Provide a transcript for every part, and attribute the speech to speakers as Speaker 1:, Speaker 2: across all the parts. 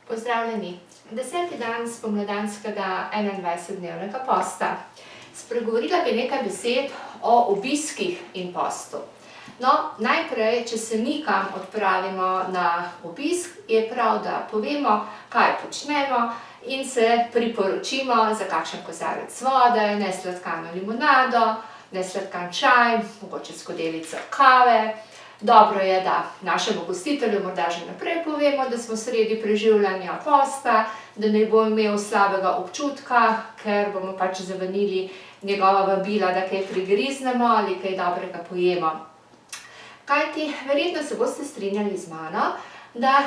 Speaker 1: Pozdravljeni. 10. dan spomladanskega 21-dnevnega posta. Spregovorila bi nekaj besed o obiskih in postu. No, najprej, če se nikam odpravimo na obisk, je prav, da povemo, kaj počnemo in se priporočimo za kakšen kozarec vode, nesladkano limonado, nesladkan čaj, mogoče skodelico kave. Dobro je, da našemu gostitelju morda že naprej povemo, da smo sredi preživljanja posta, da ne bo imel slabega občutka, ker bomo pač zavrnili njegova vabila, da kaj prigriznemo ali kaj dobrega pojemo. Kajti, verjetno se boste strinjali z mano, da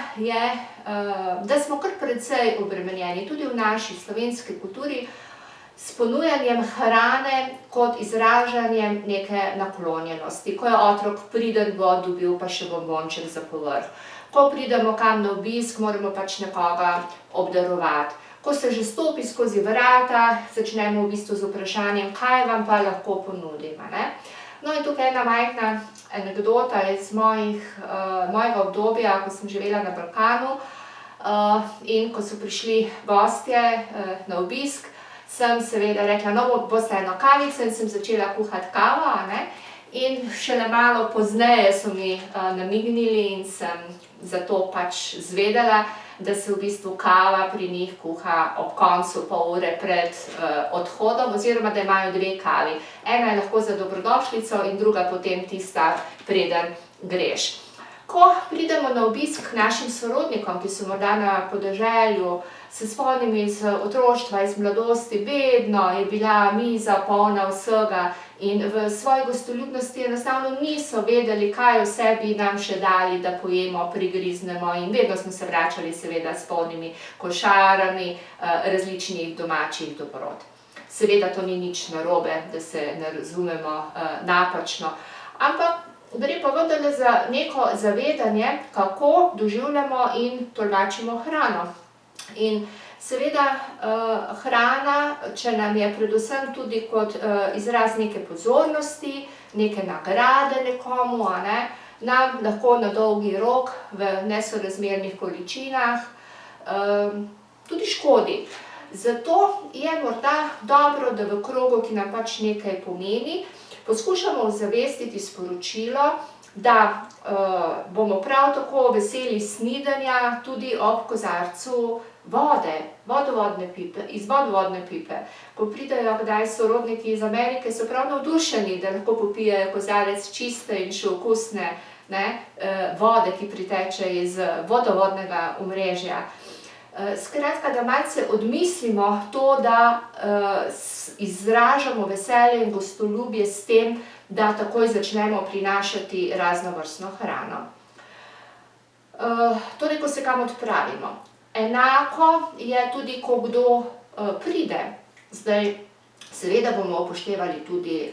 Speaker 1: smo kar precej obremenjeni tudi v naši slovenski kulturi s ponujanjem hrane kot izražanjem neke naklonjenosti. Ko je otrok priden, bo dobil pa še bombonček za povrh. Ko pridemo kam na obisk, moramo pač nekoga obdarovati. Ko se že stopi skozi vrata, začnemo v bistvu z vprašanjem, kaj vam pa lahko ponudim, ne? No in tukaj ena majhna anekdota iz mojega obdobja, ko sem živela na Balkanu, in ko so prišli gostje na obisk, sem seveda rekla, no, boste eno kavico, in sem začela kuhati kavo, ne? In šele malo pozneje so mi namignili in sem zato pač izvedela, da se v bistvu kava pri njih kuha ob koncu pol ure pred odhodom, oziroma da imajo dve kavi. Ena je lahko za dobrodošlico in druga potem tista, preden greš. Ko pridemo na obisk k našim sorodnikom, ki so morda na podeželju, se spomnim iz otroštva, iz mladosti, vedno je bila miza polna vsega in v svoji gostoljubnosti enostavno niso vedeli, kaj vse bi nam še dali, da pojemo, prigriznemo, in vedno smo se vračali seveda s polnimi košarami različnih domačih dobrot. Seveda to ni nič narobe, da se ne razumemo napačno, ampak gre pa vendarle za neko zavedanje, kako doživljamo in tolmačimo hrano. In seveda hrana, če nam je predvsem tudi kot izraz neke pozornosti, neke nagrade nekomu, a ne, nam lahko na dolgi rok v nesorazmernih količinah tudi škodi. Zato je morda dobro, da v krogu, ki nam pač nekaj pomeni, poskušamo ozavestiti sporočilo, da bomo prav tako veseli snidenja tudi ob kozarcu vode, iz vodovodne pipe. Ko pridejo kdaj sorodniki iz Amerike, so prav navdušeni, da lahko popijejo kozarec čiste in še okusne vode, ki priteče iz vodovodnega omrežja. Skratka, da malce odmislimo to, da izražamo veselje in gostoljubje s tem, da takoj začnemo prinašati raznovrstno hrano. Torej, ko se kam odpravimo. Enako je tudi, ko kdo pride. Zdaj, seveda bomo upoštevali tudi,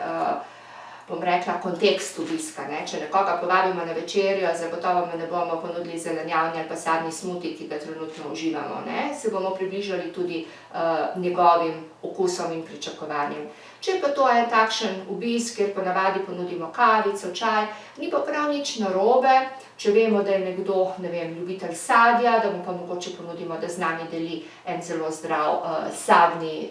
Speaker 1: bom rekla, kontekst obiska, ne. Če nekoga povabimo na večerjo, zagotovo mu ne bomo ponudili zelenjavni ali pa sadni smuti, ki ga trenutno uživamo, ne. Se bomo približali tudi njegovim okusom in pričakovanjem. Če pa to je takšen obisk, kjer ponavadi ponudimo kavico, čaj, ni pa prav nič narobe, če vemo, da je nekdo, ne vem, ljubitelj sadja, da mu pa mogoče ponudimo, da z nami deli en zelo zdrav sadni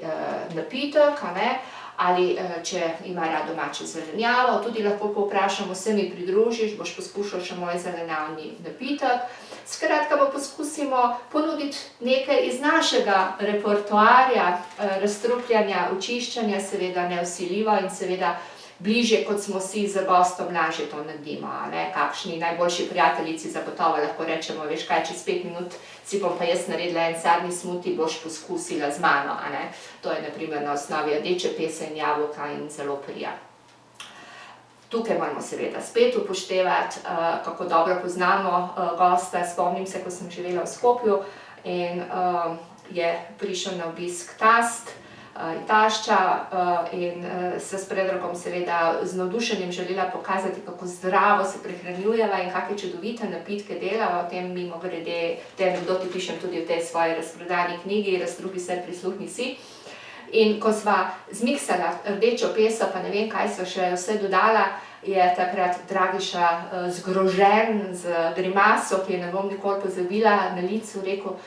Speaker 1: napitek, a ne. Ali če ima rad domačo zelenjavo, tudi lahko povprašamo, se mi pridružiš, boš poskušal še moj zelenjavni napitek. Skratka, poskusimo ponuditi nekaj iz našega repertoarja, razstrupljanja, očiščanja, seveda nevsiljivo in seveda bližje, kot smo si z gostom, lažje to naredimo, a ne. Kakšni najboljši prijateljici zagotovo lahko rečemo, veš kaj, čez 5 minut si bom pa jaz naredila en sadni smuti, boš poskusila z mano, a ne. To je na primer na osnovi rdeče pese in jabolka in zelo prija. Tukaj moramo seveda spet upoštevati, kako dobro poznamo gosta. Spomnim se, ko sem živela v Skopju in je prišel na obisk tast, tašča, in se s Predragom seveda z navdušenjem želela pokazati, kako zdravo se prehranjujeva in kakšne čudovite napitke delava. O tem mimogrede, te anekdoti pišem tudi v tej svoji razprodani knjigi Razstrupi se, prisluhni si. In ko sva zmiksala rdečo peso, pa ne vem, kaj sva še vse dodala, je takrat Dragiša zgrožen z grimaso, ki je ne bom nikoli pozabila, na licu rekel: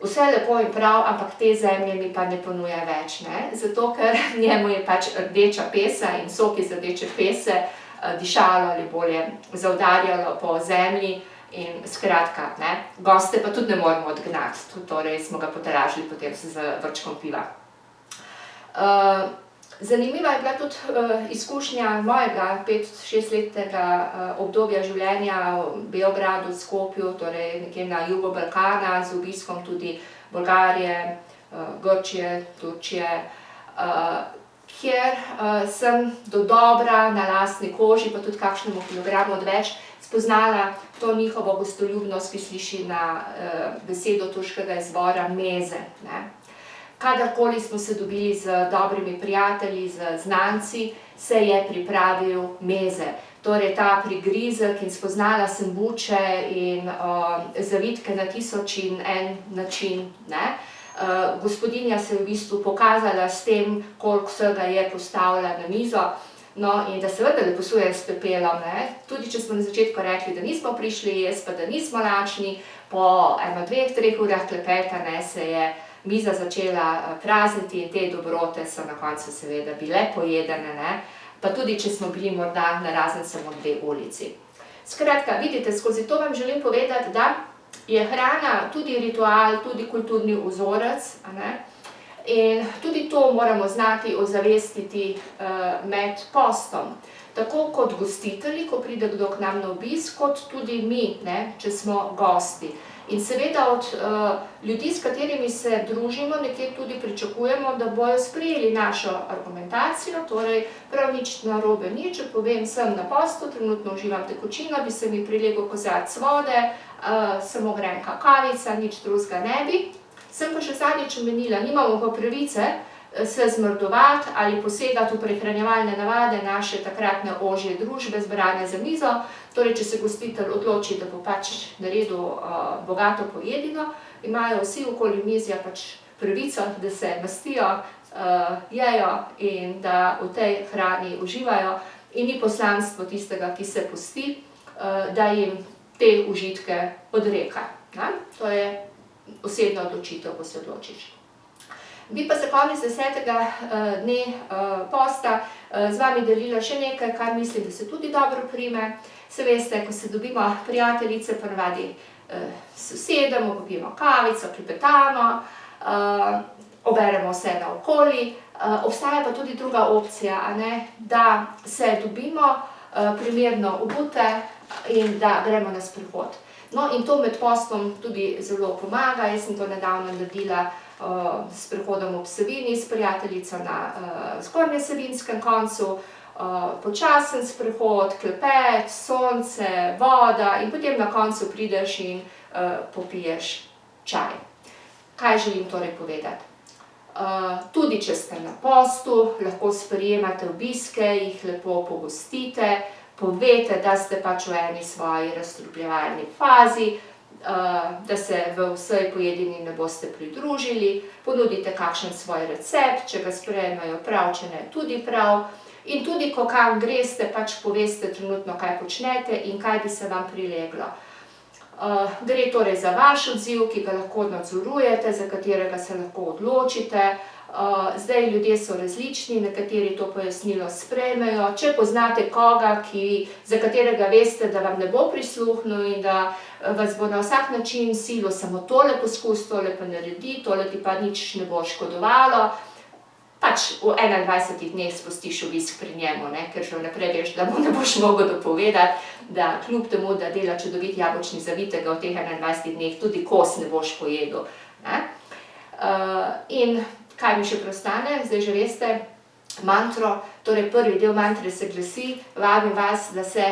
Speaker 1: vse lepo in prav, ampak te zemlje mi pa ne ponuja več, ne? Zato, ker njemu je pač rdeča pesa in sok iz rdeče pese dišalo ali bolje zaudarjalo po zemlji in skratka, ne? Goste pa tudi ne moremo odgnati, torej smo ga potolažili potem z vrčkom piva. Zanimiva je bila tudi izkušnja mojega 5-6-letnega obdobja življenja v Beogradu, Skopju, torej nekje na jugu Balkana, z obiskom tudi Bolgarije, Grčije, Turčije, kjer sem dodobra na lastni koži, pa tudi kakšnemu kilogramu odveč, spoznala to njihovo gostoljubnost, ki sliši na besedo turškega izvora meze, ne. Kadarkoli smo se dobili z dobrimi prijatelji, z znanci, se je pripravil meze. Torej ta prigrizek in spoznala sem buče in zavitke na tisoč in en način, ne. Gospodinja se je v bistvu pokazala s tem, koliko vsega je postavila na mizo. No, in da seveda ne posujem s pepelom, ne. Tudi če smo na začetku rekli, da nismo prišli jesti, pa da nismo lačni, po 1-2-3 urah klepeta, ne, se je miza začela prazniti in te dobrote so na koncu seveda bile pojedene, ne, pa tudi če smo bili morda narazen samo 2 ulici. Skratka, vidite, skozi to vam želim povedati, da je hrana tudi ritual, tudi kulturni vzorec, a ne, in tudi to moramo znati ozavestiti med postom. Tako kot gostitelji, ko pride kdo k nam na obisk, kot tudi mi, ne, če smo gosti. In seveda od ljudi, s katerimi se družimo, nekje tudi pričakujemo, da bojo sprejeli našo argumentacijo, torej prav nič narobe ni, če povem, sem na postu, trenutno uživam tekočino, bi se mi prilegel kozarec vode, samo grenka kavica, nič drugega ne bi. Sem pa še zadnjič omenila, nimamo pa pravice se zmrdovati ali posegati v prehranjevalne navade naše takratne ožje družbe, zbrane za mizo. Torej, če se gostitelj odloči, da bo pač naredil bogato pojedino, imajo vsi okoli mizja pač pravico, da se mastijo, jejo in da v tej hrani uživajo. In ni poslanstvo tistega, ki se posti, da jim te užitke odreka, ne. To je osebna odločitev, ko se odločiš. Bi pa za konec 10. dne posta z vami delila še nekaj, kar mislim, da se tudi dobro prime. Se veste, ko se dobimo prijateljice, ponavadi se usedemo, popijemo kavico, klepetamo, oberemo vse naokoli. Obstaja pa tudi druga opcija, a ne, da se dobimo primerno obute in da gremo na sprehod. No, in to med postom tudi zelo pomaga. Jaz sem to nedavno naredila s sprehodom ob Savinji s prijateljico na Zgornjem Savinjskem koncu, počasen sprehod, klepet, sonce, voda in potem na koncu prideš in popiješ čaj. Kaj želim torej povedati? Tudi če ste na postu, lahko sprejemate obiske, jih lepo pogostite, povete, da ste pač v eni svoji razstrupljevalni fazi, da se v vsej pojedini ne boste pridružili, ponudite kakšen svoj recept, če ga sprejmejo prav, če ne tudi prav. In tudi, ko kam greste, pač poveste trenutno, kaj počnete in kaj bi se vam prileglo. Gre torej za vaš odziv, ki ga lahko nadzorujete, za katerega se lahko odločite. Zdaj ljudje so različni, nekateri to pojasnilo sprejmejo. Če poznate koga, za katerega veste, da vam ne bo prisluhnil in da vas bo na vsak način silil, samo tole poskus, tole pa naredi, tole ti pa nič ne bo škodovalo, pač v 21 dneh spustiš obisk pri njemu, ne, ker že vnaprej veš, da mu ne boš mogel dopovedati, da kljub temu, da dela čudovit jabolčni zavitek, ga v teh 21 dneh tudi kos ne boš pojedel, ne. In kaj mi še preostane? Zdaj že veste mantro, torej prvi del mantre se glasi: vabim vas, da se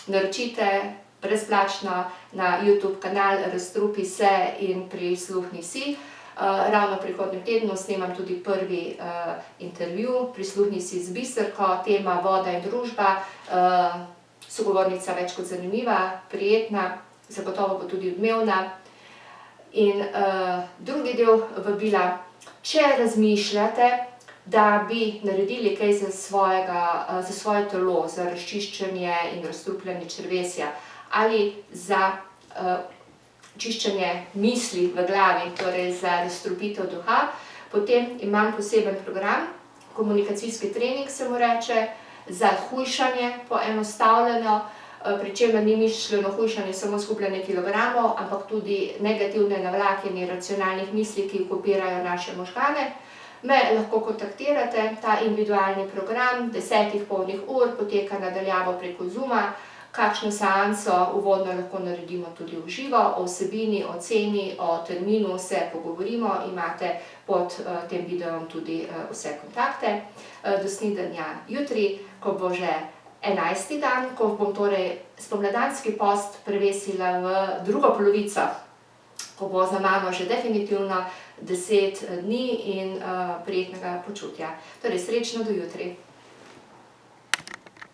Speaker 1: naročite brezplačno na YouTube kanal Razstrupi se in prisluhni si. Ravno v prihodnjem tednu snemam tudi prvi intervju, prisluhni si z Biserko, tema voda in družba. Sogovornica več kot zanimiva, prijetna, zagotovo bo tudi odmevna. In drugi del vabila, če razmišljate, da bi naredili kaj za svoje telo, za razčiščenje in razstrupljanje črevesja ali za čiščenje misli v glavi, torej za razstropitev duha. Potem imam poseben program, komunikacijski trening se mu reče, za hujšanje poenostavljeno, pri čemer ni mišljeno hujšanje samo izgubljanje kilogramov, ampak tudi negativne navlake neracionalnih misli, ki okupirajo naše možgane. Me lahko kontaktirate, ta individualni program 10 polnih ur poteka na daljavo preko Zooma, kakšno seanso uvodno lahko naredimo tudi v živo, o vsebini, o ceni, o terminu se pogovorimo, imate pod tem videom tudi vse kontakte. Do snidenja jutri, ko bo že 11. dan, ko bom torej spomladanski post prevesila v drugo polovico, ko bo za mano že definitivno 10 dni in prijetnega počutja. Torej, srečno do jutri!